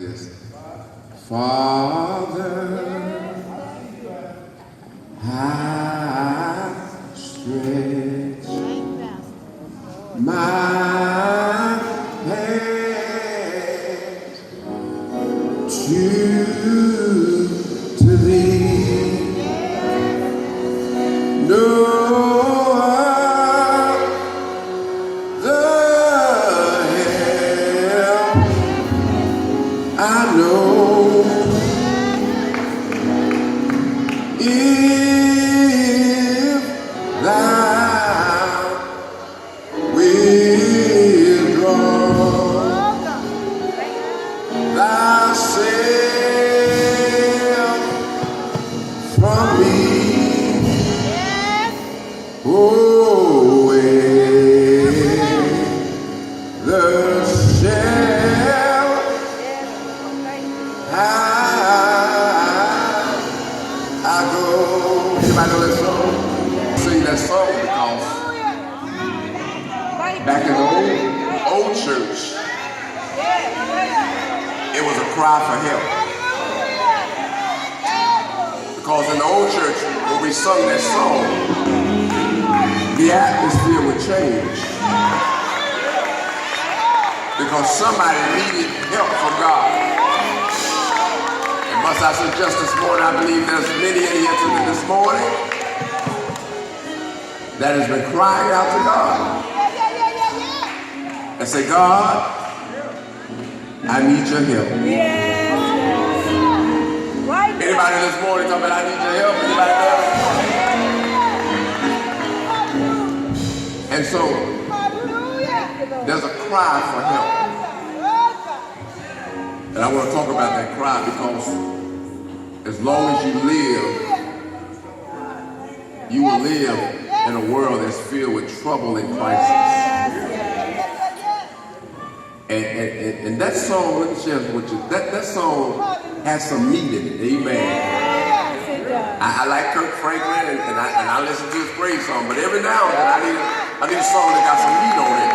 this. Father, I stretch my hands to thee. No other help I know. If thou withdraw thyself from me, away the shall I go. Anybody know that song? Sing that song because back in the old church, it was a cry for help. Because in the old church, when we sung that song, the atmosphere would change. Because somebody needed help from God. And must I suggest this morning, I believe there's many in here today this morning that has been crying out to God. And say, God, I need your help. Anybody this morning talking about I need your help? Anybody know? And so there's a cry for help. And I want to talk about that cry because as long as you live, you will live in a world that's filled with trouble and crisis. And that song, let me share with you, that song has some meat in it, amen. I like Kirk Franklin and I listen to his praise song, but every now and then I need a song that got some meat on it.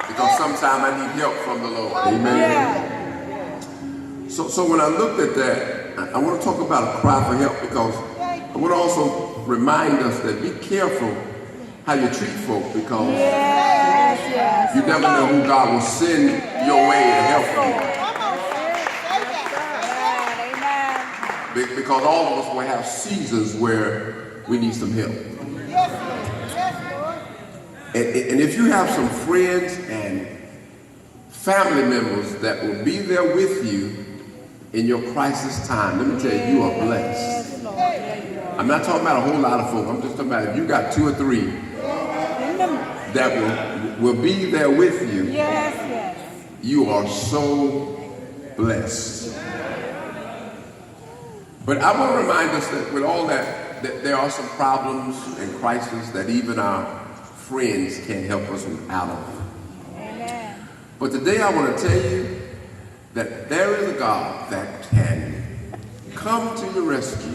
Because sometimes I need help from the Lord, amen. So when I looked at that, I want to talk about a cry for help because I want to also remind us that be careful how you treat folk because you never know who God will send your way to help you. Because all of us will have seasons where we need some help. And if you have some friends and family members that will be there with you in your crisis time, let me tell you, you are blessed. I'm not talking about a whole lot of folk. I'm just talking about if you got 2 or 3 that will be there with you, you are so blessed. But I want to remind us that with all that there are some problems and crises that even our friends can't help us out of. But today I want to tell you that there is a God that can come to your rescue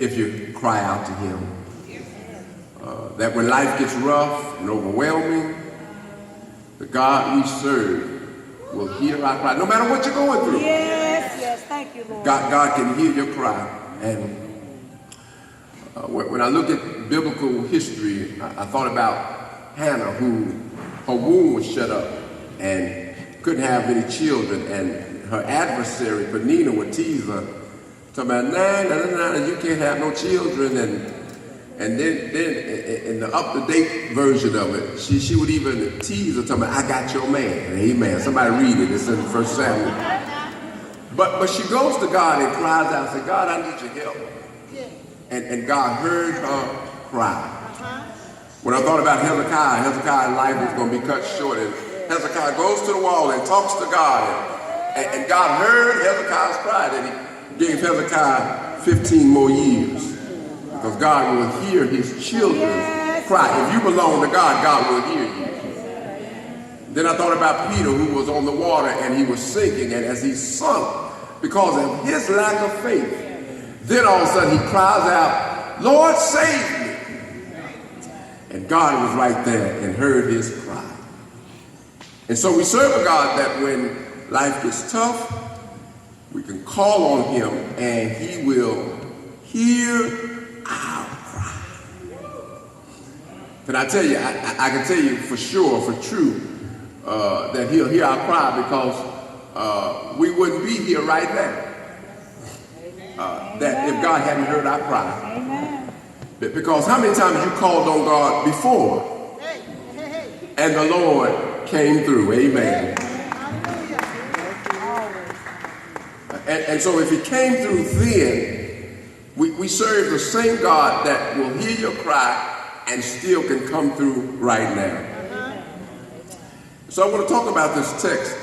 if you cry out to him. That when life gets rough and overwhelming, the God we serve will hear our cry, no matter what you're going through. Yes, thank you, Lord. God can hear your cry. And when I look at biblical history, I thought about Hannah, who her womb was shut up and couldn't have any children, and her adversary, Peninnah, would tease her, talking about, nah, you can't have no children, and then in the up-to-date version of it, she would even tease her, talking about, I got your man, amen. Somebody read it, it's in 1 Samuel. But she goes to God and cries out, say, God, I need your help. And God heard her cry. When I thought about Hezekiah's life was going to be cut short, and Hezekiah goes to the wall and talks to God, and God heard Hezekiah's cry, and he gave Hezekiah 15 more years, because God will hear his children's cry. If you belong to God, God will hear you. Then I thought about Peter, who was on the water, and he was sinking, and as he sunk, because of his lack of faith, then all of a sudden he cries out, Lord, save me. And God was right there and heard his cry. And so we serve a God that when life gets tough, we can call on him and he will hear our cry. Can I tell you, I can tell you for sure, for true, that he'll hear our cry because we wouldn't be here right now. That if God hadn't heard our cry. Amen. Because how many times you called on God before and the Lord came through? Amen. And so if he came through then, we serve the same God that will hear your cry and still can come through right now. So I want to talk about this text.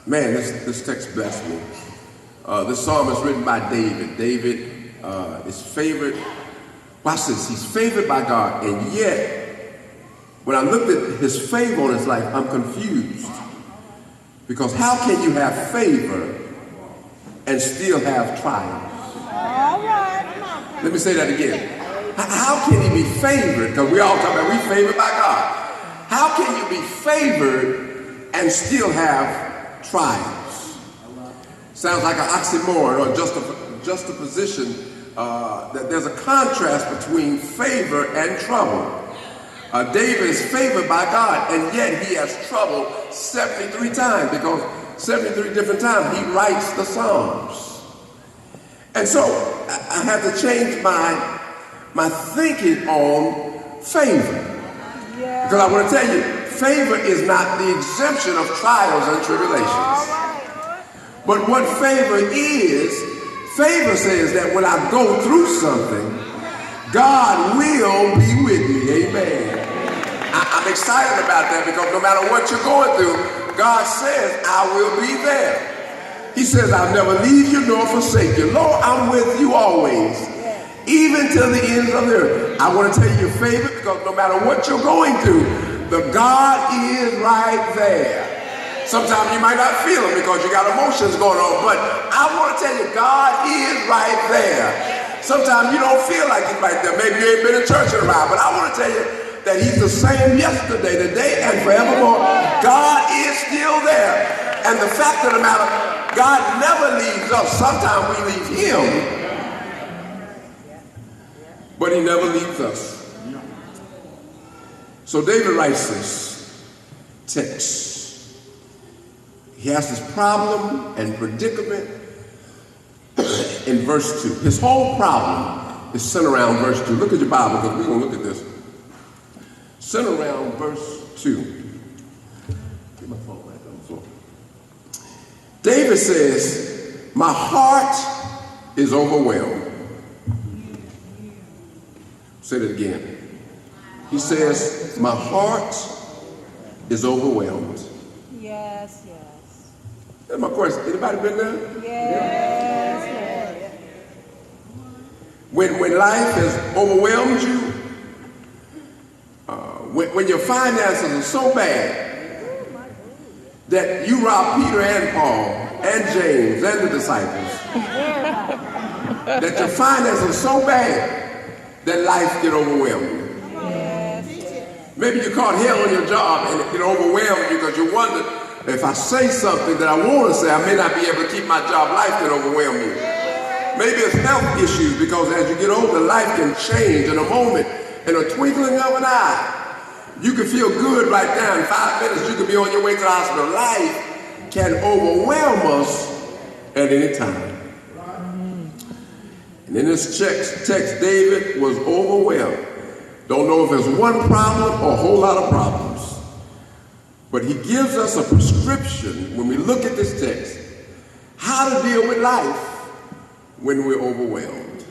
Man, this text blessed me. This psalm is written by David. David is favored. Watch this. He's favored by God. And yet, when I looked at his favor on his life, I'm confused. Because how can you have favor and still have trials? All right. Let me say that again. How can he be favored? Because we all talk about we favored by God. How can you be favored and still have trials? Sounds like an oxymoron or juxtaposition. That there's a contrast between favor and trouble. David is favored by God, and yet he has trouble 73 times because 73 different times he writes the Psalms. And so I have to change my thinking on favor. Yeah. Because I want to tell you, favor is not the exemption of trials and tribulations. But what favor is, favor says that when I go through something, God will be with me. Amen. I'm excited about that because no matter what you're going through, God says, I will be there. He says, I'll never leave you nor forsake you. Lord, I'm with you always, even till the ends of the earth. I want to tell you your favor because no matter what you're going through, the God is right there. Sometimes you might not feel it because you got emotions going on, but I want to tell you, God is right there. Sometimes you don't feel like he's right there. Maybe you ain't been in church in a while, but I want to tell you that he's the same yesterday, today, and forevermore. God is still there. And the fact of the matter, God never leaves us. Sometimes we leave him, but he never leaves us. So David writes this text. He has this problem and predicament in verse 2. His whole problem is centered around verse 2. Look at your Bible because we're going to look at this. Centered around verse 2. Get my phone back on the floor. David says, my heart is overwhelmed. Say that again. He says, my heart is overwhelmed. Yes. That's my question. Anybody been there? Yes. When life has overwhelmed you, when your finances are so bad that you rob Peter and Paul and James and the disciples, that your finances are so bad that life can overwhelm you. Maybe you caught hell on your job and it can overwhelm you because you wonder, if I say something that I want to say, I may not be able to keep my job. Life can overwhelm you. Maybe it's health issues because as you get older, life can change in a moment, in a twinkling of an eye. You can feel good right now. In 5 minutes, you can be on your way to the hospital. Life can overwhelm us at any time. And in this text, David was overwhelmed. Don't know if it's one problem or a whole lot of problems. But he gives us a prescription when we look at this text, how to deal with life when we're overwhelmed.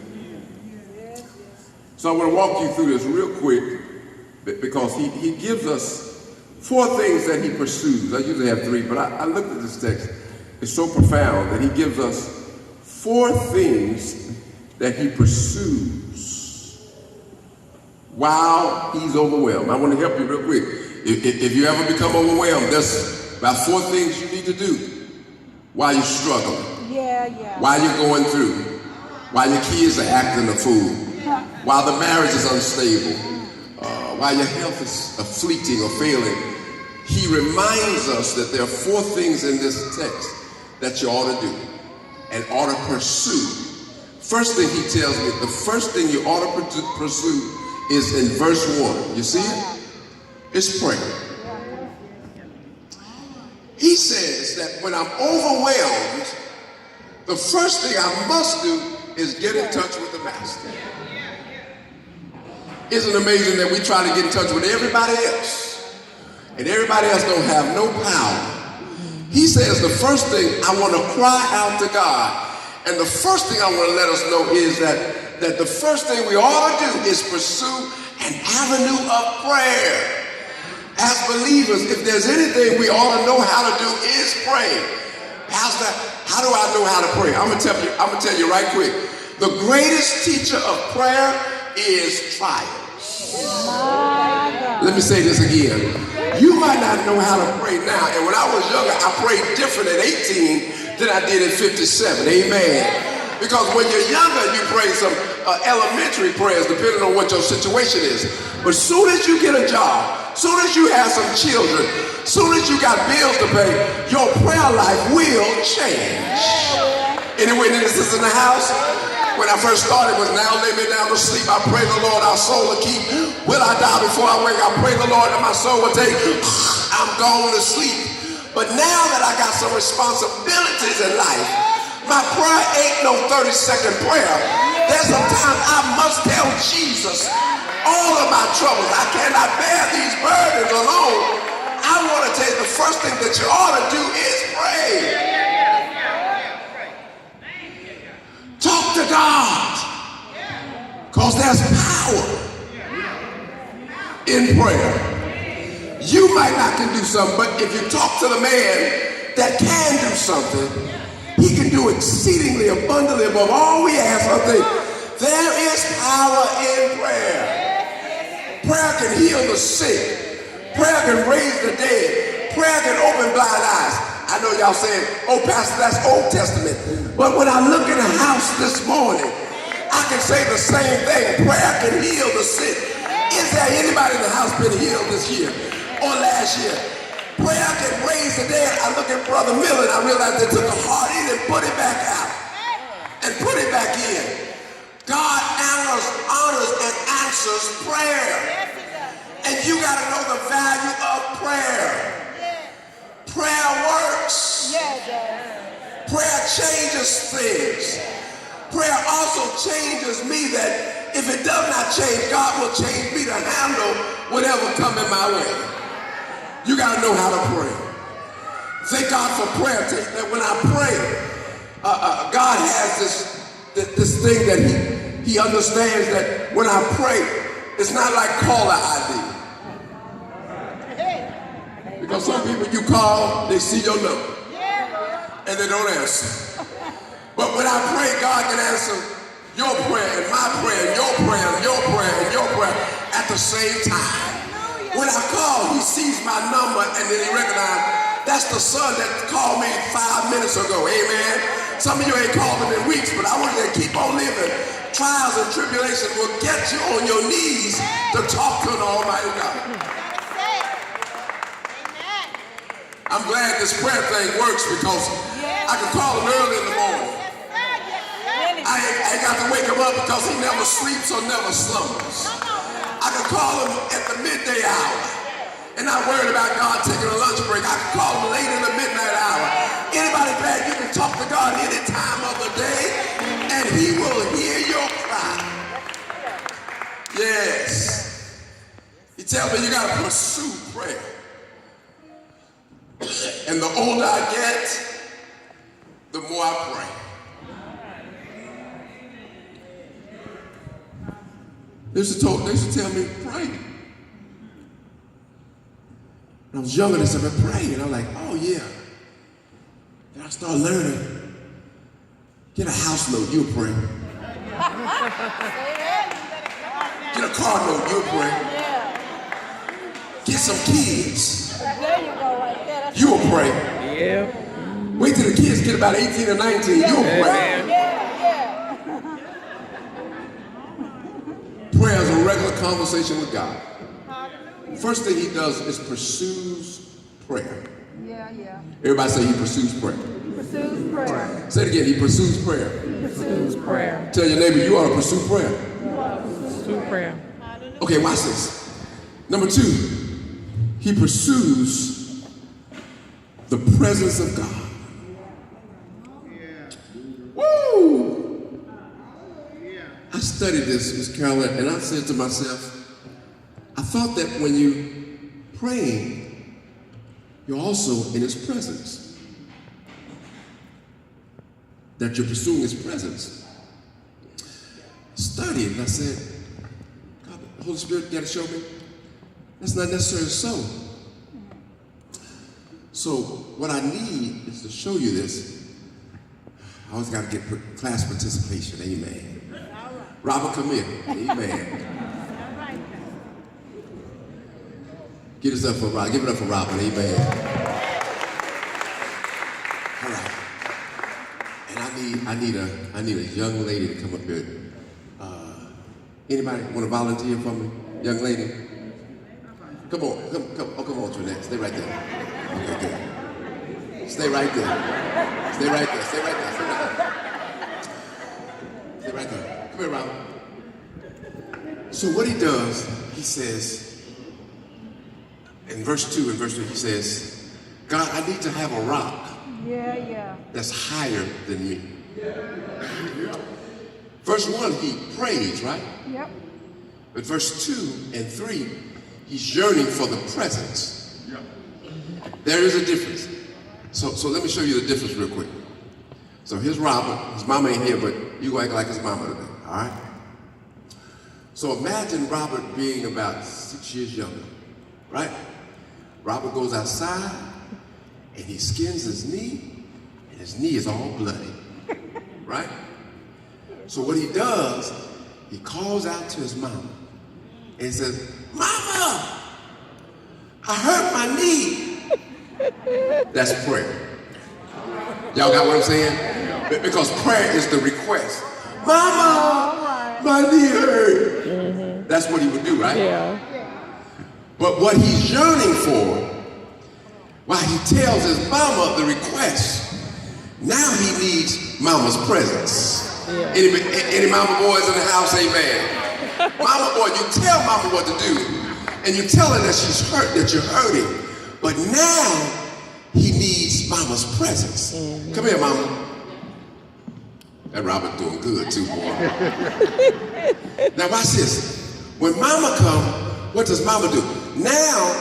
So I want to walk you through this real quick because he gives us 4 things that he pursues. I usually have 3, but I looked at this text. It's so profound that he gives us 4 things that he pursues while he's overwhelmed. I want to help you real quick. If you ever become overwhelmed, there's about 4 things you need to do while you're struggling, while you're going through, while your kids are acting a fool, while the marriage is unstable, while your health is fleeting or failing. he reminds us that there are 4 things in this text that you ought to do and ought to pursue. First thing he tells me, the first thing you ought to pursue is in verse 1. You see it? It's prayer. He says that when I'm overwhelmed, the first thing I must do is get in touch with the Master. Isn't it amazing that we try to get in touch with everybody else, and everybody else don't have no power? He says the first thing I want to cry out to God, and the first thing I want to let us know is that the first thing we ought to do is pursue an avenue of prayer. As believers, if there's anything we ought to know how to do is pray. Pastor, how do I know how to pray? I'm gonna tell you right quick. The greatest teacher of prayer is trials. Let me say this again. You might not know how to pray now, and when I was younger, I prayed different at 18 than I did at 57. Amen. Because when you're younger, you pray some elementary prayers depending on what your situation is. But soon as you get a job, soon as you have some children, soon as you got bills to pay, your prayer life will change. Any witnesses in the house? When I first started was now lay me down to sleep. I pray the Lord our soul will keep. Will I die before I wake? I pray the Lord that my soul will take. I'm going to sleep. But now that I got some responsibilities in life, my prayer ain't no 30-second prayer. There's some times I must tell Jesus all of my troubles. I cannot bear these burdens alone. I want to tell you the first thing that you ought to do is pray. Talk to God. Because there's power in prayer. You might not can do something, but if you talk to the man that can do something, he can do exceedingly abundantly above all we ask or think. There is power in prayer. Prayer can heal the sick. Prayer can raise the dead. Prayer can open blind eyes. I know y'all saying, oh, Pastor, that's Old Testament. But when I look in the house this morning, I can say the same thing. Prayer can heal the sick. Is there anybody in the house been healed this year or last year? Prayer can raise the dead. I look at Brother Miller and I realize they took a heart in and put it back out and put it back in. God honors and answers prayer. And you got to know the value of prayer. Prayer works. Prayer changes things. Prayer also changes me that if it does not change, God will change me to handle whatever comes in my way. You got to know how to pray. Thank God for prayer. That when I pray, God has this thing that he understands that when I pray, it's not like caller ID. Because some people you call, they see your number and they don't answer. But when I pray, God can answer your prayer and my prayer and your prayer and your prayer and your prayer at the same time. When I call, he sees my number and then he recognizes that's the son that called me 5 minutes ago. Amen. Some of you ain't called him in weeks, but I want you to keep on living. Trials and tribulations will get you on your knees to talk to the Almighty God. I'm glad this prayer thing works because I can call him early in the morning. I ain't got to wake him up because he never sleeps or never slumbers. I can call him at the midday hour and not worried about God taking a lunch break. I can call him late in the midnight hour. Anybody glad you can talk to God any time of the day and he will hear your cry? Yes. He tells me you got to pursue prayer. And the older I get, the more I pray. They used to tell me, pray. When I was younger, they said, pray. And I'm like, oh yeah. Then I started learning. Get a house note, you'll pray. Get a car note, you'll pray. Get some kids. There you go, right there. You'll pray. Yeah. Wait till the kids get about 18 or 19, you'll pray. Prayer is a regular conversation with God. First thing he does is pursues prayer. Yeah, yeah. Everybody say he pursues prayer. He pursues prayer. Say it again, he pursues prayer. He pursues prayer. Tell your neighbor you ought to pursue prayer. Pursue prayer. Okay, watch this. Number 2, he pursues the presence of God. Woo! I studied this, Miss Carolyn, and I said to myself, I thought that when you praying, you're also in his presence. That you're pursuing his presence. Studied, and I said, God, the Holy Spirit got to show me. That's not necessarily so. So what I need is to show you this. I always got to get class participation. Amen. Robert, come here. Amen. Give it up for Robert. Give it up for Robert. Amen. All right. And I need a young lady to come up here. Anybody want to volunteer for me? Young lady? Come on. Come on, Jeanette. Stay right there. Okay, good. Stay right there. Stay right there. Stay right there. Stay right there. Stay right there. Come here, Robert. So what he does, he says, in verse 2 and verse 3, he says, God, I need to have a rock that's higher than me. Verse 1, he prays, right? Yep. But verse 2 and 3, he's yearning for the presence. There is a difference. So let me show you the difference real quick. So here's Robert. His mama ain't here, but you go act like his mama today, all right? So imagine Robert being about 6 years younger, right? Robert goes outside, and he skins his knee, and his knee is all bloody, right? So what he does, he calls out to his mama, and he says, Mama, I hurt my knee. That's prayer. Y'all got what I'm saying? Because prayer is the request. Mama, my knee hurt. Mm-hmm. That's what he would do, right? Yeah. But what he's yearning for, while he tells his mama the request, now he needs mama's presence. Yeah. Any mama boys in the house, amen. Mama boy, you tell mama what to do, and you tell her that she's hurt, that you're hurting. But now he needs mama's presence. Mm-hmm. Come here, mama. That Robert doing good too, boy. Now watch this. When mama come, what does mama do? Now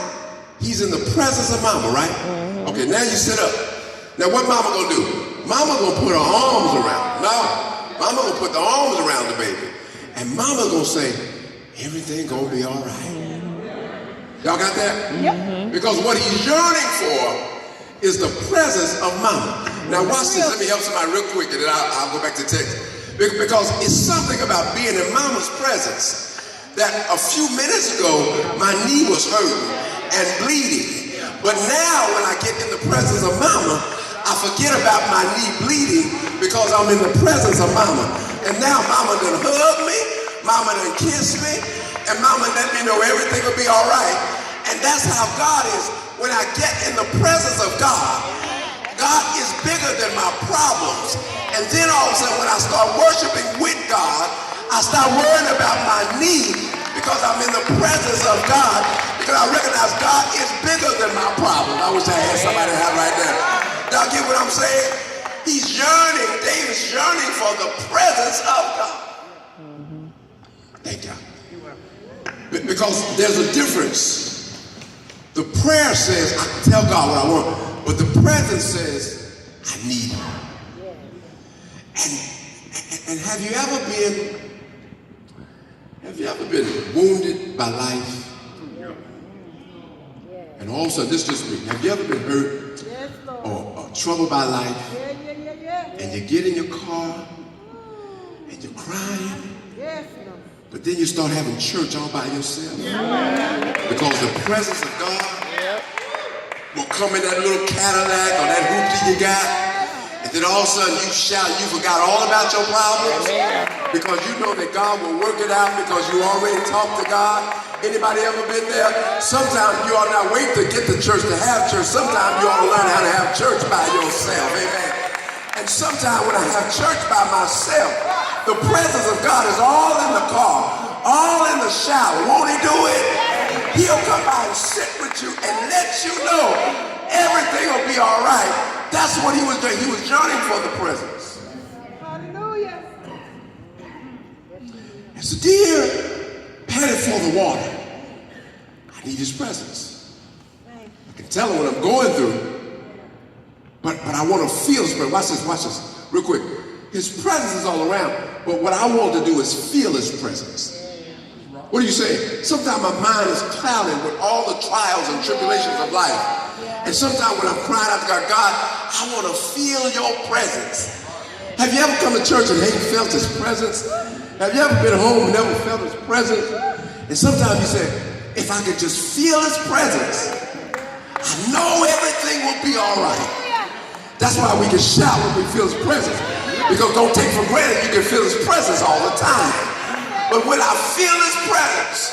he's in the presence of mama, right? Mm-hmm. Okay, now you sit up. Now what mama gonna do? Mama gonna put her arms around. No, mama gonna put the arms around the baby, and mama gonna say, everything gonna be all right. Y'all got that? Yep. Because what he's yearning for is the presence of mama. Now watch this. Let me help somebody real quick, and then I'll go back to text. Because it's something about being in mama's presence that a few minutes ago, my knee was hurting and bleeding. But now when I get in the presence of mama, I forget about my knee bleeding because I'm in the presence of mama. And now mama done hug me, mama done kiss me, and mama let me know everything will be all right. And that's how God is. When I get in the presence of God, God is bigger than my problems. And then all of a sudden when I start worshiping with God, I start worrying about my knee because I'm in the presence of God, because I recognize God is bigger than my problems. I wish I had somebody to have right there. Y'all get what I'm saying? He's yearning, David's yearning for the presence of God. Mm-hmm. Thank you. Because there's a difference. The prayer says, I can tell God what I want, but the presence says, I need him. And have you ever been wounded by life? And all of a sudden, this just me. Have you ever been hurt or troubled by life? And you get in your car and you're crying. But then you start having church all by yourself. Because the presence of God will come in that little Cadillac or that hoopty you got. And then all of a sudden you shout, you forgot all about your problems. Because you know that God will work it out because you already talked to God. Anybody ever been there? Sometimes you ought not wait to get to church to have church. Sometimes you ought to learn how to have church by yourself. Amen. And sometimes when I have church by myself, the presence of God is all in the car, all in the shower. Won't he do it? He'll come by and sit with you and let you know everything will be all right. That's what he was doing. He was yearning for the presence. Hallelujah. As a deer panted for the water, I need his presence. I can tell him what I'm going through, but I want to feel his presence. Watch this, real quick. His presence is all around, but what I want to do is feel his presence. What do you say? Sometimes my mind is clouded with all the trials and tribulations of life. And sometimes when I'm crying out to God, God, I want to feel your presence. Have you ever come to church and ain't felt his presence? Have you ever been home and never felt his presence? And sometimes you say, if I could just feel his presence, I know everything will be all right. That's why we can shout when we feel his presence. Because don't take for granted you can feel his presence all the time. But when I feel his presence,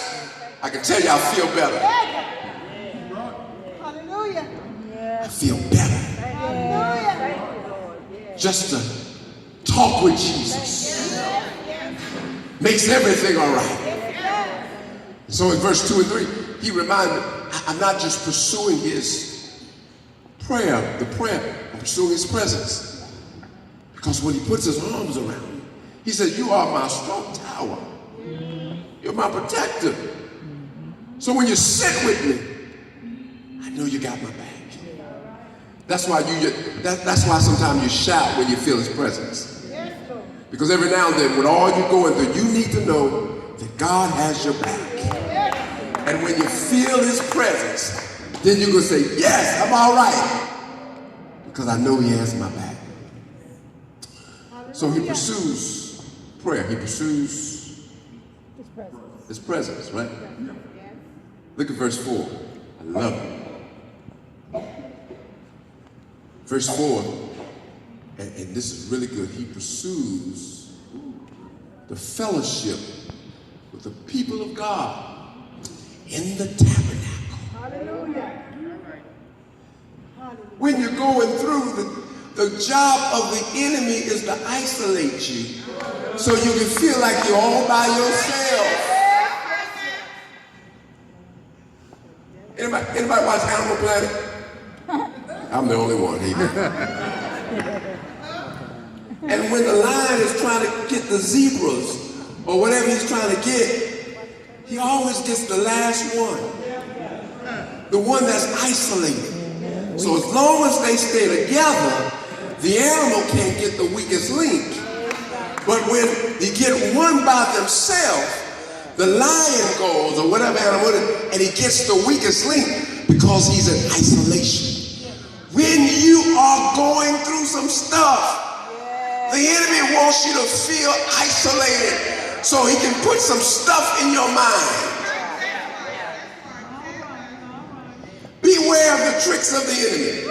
I can tell you I feel better. Hallelujah. I feel better. Hallelujah. Just to talk with Jesus makes everything all right. So in verse 2 and 3, he reminded me, I'm not just pursuing his prayer, I'm pursuing his presence. Because when he puts his arms around me, he says, you are my strong tower. You're my protector. So when you sit with me, I know you got my back. That's why that's why sometimes you shout when you feel his presence. Because every now and then, with all you're going through, you need to know that God has your back. And when you feel his presence, then you can say, yes, I'm all right. Because I know he has my back. So he pursues prayer. He pursues his presence, right? Look at verse 4. I love it. Verse 4, and this is really good. He pursues the fellowship with the people of God in the tabernacle. Hallelujah. When you're going through, the job of the enemy is to isolate you so you can feel like you're all by yourself. Anybody watch Animal Planet? I'm the only one. And when the lion is trying to get the zebras or whatever he's trying to get, he always gets the last one. The one that's isolated. So as long as they stay together, the animal can't get the weakest link. But when you get one by themselves, the lion goes, or whatever animal it is, and he gets the weakest link because he's in isolation. When you are going through some stuff, the enemy wants you to feel isolated so he can put some stuff in your mind. Beware of the tricks of the enemy.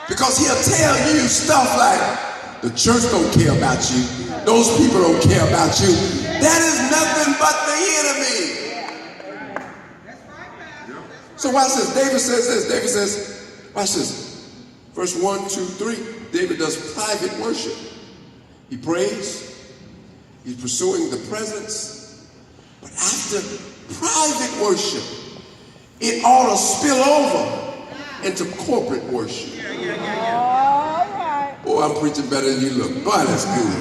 Because he'll tell you stuff like, the church don't care about you. Those people don't care about you. That is nothing but the enemy. So watch this. David says this. David says, watch this. Verse 1, 2, 3. David does private worship. He prays. He's pursuing the presence. But after private worship, it ought to spill over into corporate worship. Oh, I'm preaching better than you look. Boy, that's good.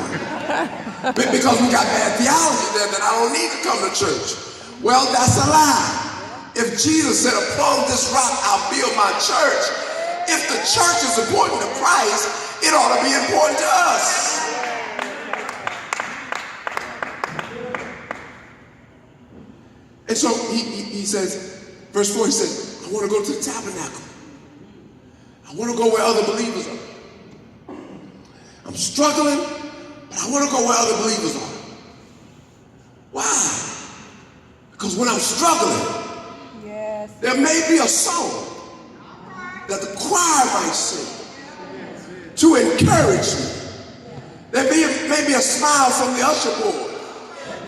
Because we got bad theology there that I don't need to come to church. Well, that's a lie. If Jesus said, upon this rock I'll build my church, if the church is important to Christ, it ought to be important to us. And so he says, verse 4, he says, I want to go to the tabernacle. I want to go where other believers are. I'm struggling, but I want to go where other believers are. Why? Because when I'm struggling, there may be a song that the choir might sing to encourage me. There may be a smile from the usher board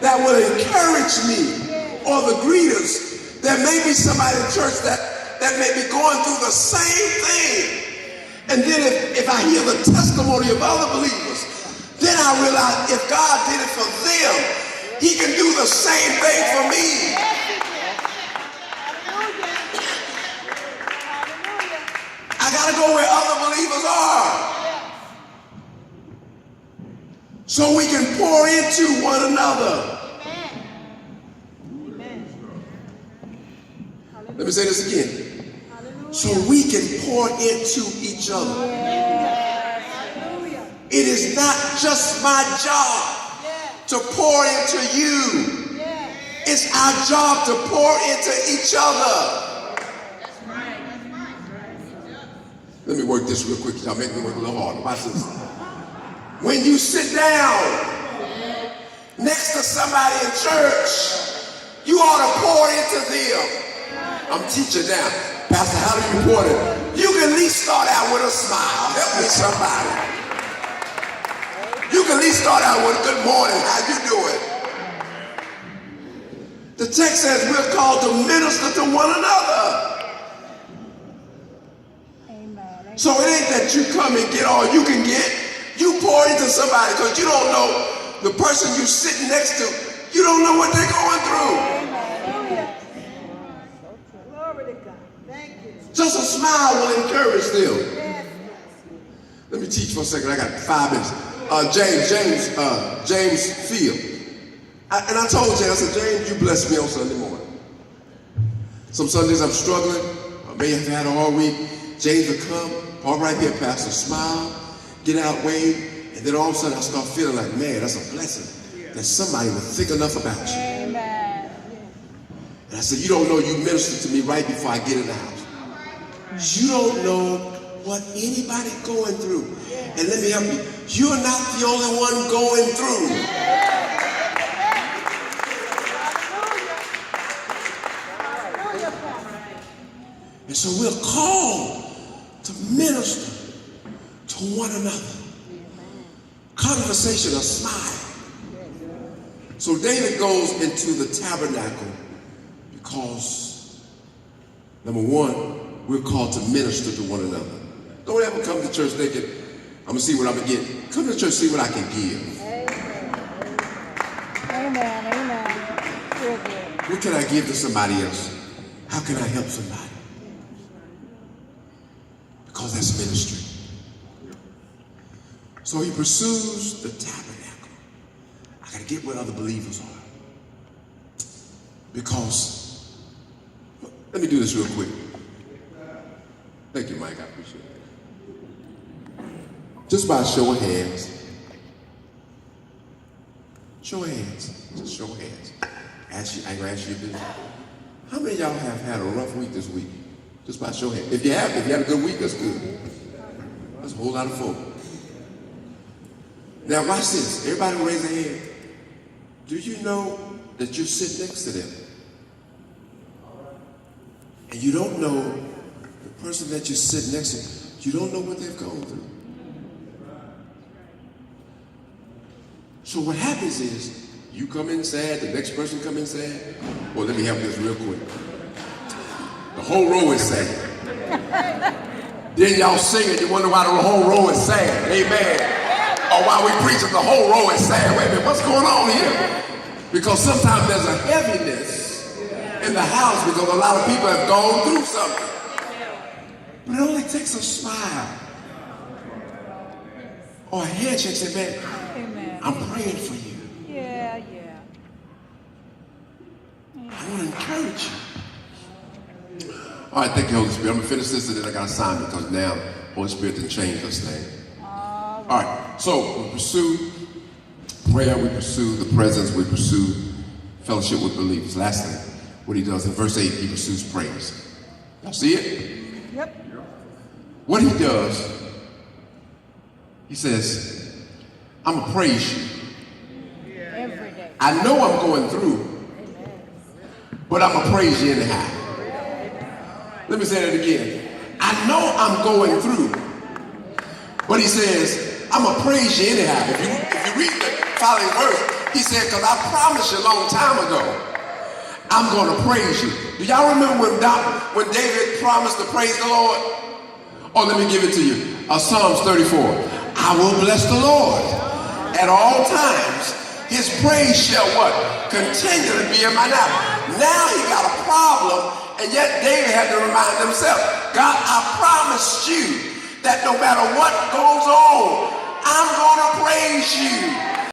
that will encourage me or the greeters, there may be somebody in church that may be going through the same thing. And then if I hear the testimony of other believers, then I realize if God did it for them, he can do the same thing for me. I got to go where other believers are so we can pour into one another. Let me say this again. So we can pour into each other. It is not just my job to pour into you. It's our job to pour into each other. Let me work this real quick. Y'all make me work a little harder. Watch this. When you sit down next to somebody in church, you ought to pour into them. I'm teaching now. Pastor, how do you pour it? You can at least start out with a smile. Help me, somebody. You can at least start out with a good morning. How you doing? The text says we're called to minister to one another. So it ain't that you come and get all you can get. You pour into somebody because you don't know the person you're sitting next to. You don't know what they're going through. Glory to God. Thank you. Just a smile will encourage them. Let me teach for a second. I got 5 minutes. James Field. And I told James, I said, James, you bless me on Sunday morning. Some Sundays I'm struggling. I may have had a hard week. James will come, park right here, Pastor, smile, get out, wave, and then all of a sudden I start feeling like, man, that's a blessing that somebody would think enough about you. Amen. And I said, you don't know you ministered to me right before I get in the house. You don't know what anybody going through. And let me help you. You're not the only one going through. And so we're called to minister to one another. Conversation, a smile. So David goes into the tabernacle because, number one, we're called to minister to one another. Don't ever come to church thinking, I'm going to see what I'm going to get. Come to church, see what I can give. Amen. Amen. What can I give to somebody else? How can I help somebody? Because that's ministry. So he pursues the tabernacle. I got to get where other believers are. Because, let me do this real quick. Thank you, Mike. I appreciate it. Just by a show of hands. Show of hands. Just show of hands. I ain't going to ask you this. How many of y'all have had a rough week this week? Just by show of hands. If you had a good week, that's good. That's a whole lot of folk. Now watch this. Everybody raise their hand. Do you know that you're sitting next to them? And you don't know the person that you're sitting next to, you don't know what they've gone through. So what happens is, you come in sad, the next person come in sad. Well, let me help this real quick. The whole row is sad. Then y'all sing and you wonder why the whole row is sad. Amen. Or while we preaching, the whole row is sad. Wait a minute, what's going on here? Because sometimes there's a heaviness in the house because a lot of people have gone through something. But it only takes a smile or a handshake. Say, man, Amen. I'm praying for you. Yeah. I want to encourage you. All right, thank you, Holy Spirit. I'm going to finish this and then I got assignment because now Holy Spirit didn't change this thing. All right, so we pursue prayer, we pursue the presence, we pursue fellowship with believers. Last thing, what he does in verse 8, he pursues praise. Y'all see it? Yep. What he does, he says, I'm going to praise you. Every day. I know I'm going through, but I'm going to praise you anyhow. Let me say that again. I know I'm going through, but he says, I'm going to praise you anyhow. If you read the following verse, he said, because I promised you a long time ago, I'm going to praise you. Do y'all remember when David promised to praise the Lord? Oh, let me give it to you. Psalms 34. I will bless the Lord at all times. His praise shall what? Continually be in my mouth. Now he got a problem, and yet David had to remind himself, God, I promised you that no matter what goes on, I'm going to praise you.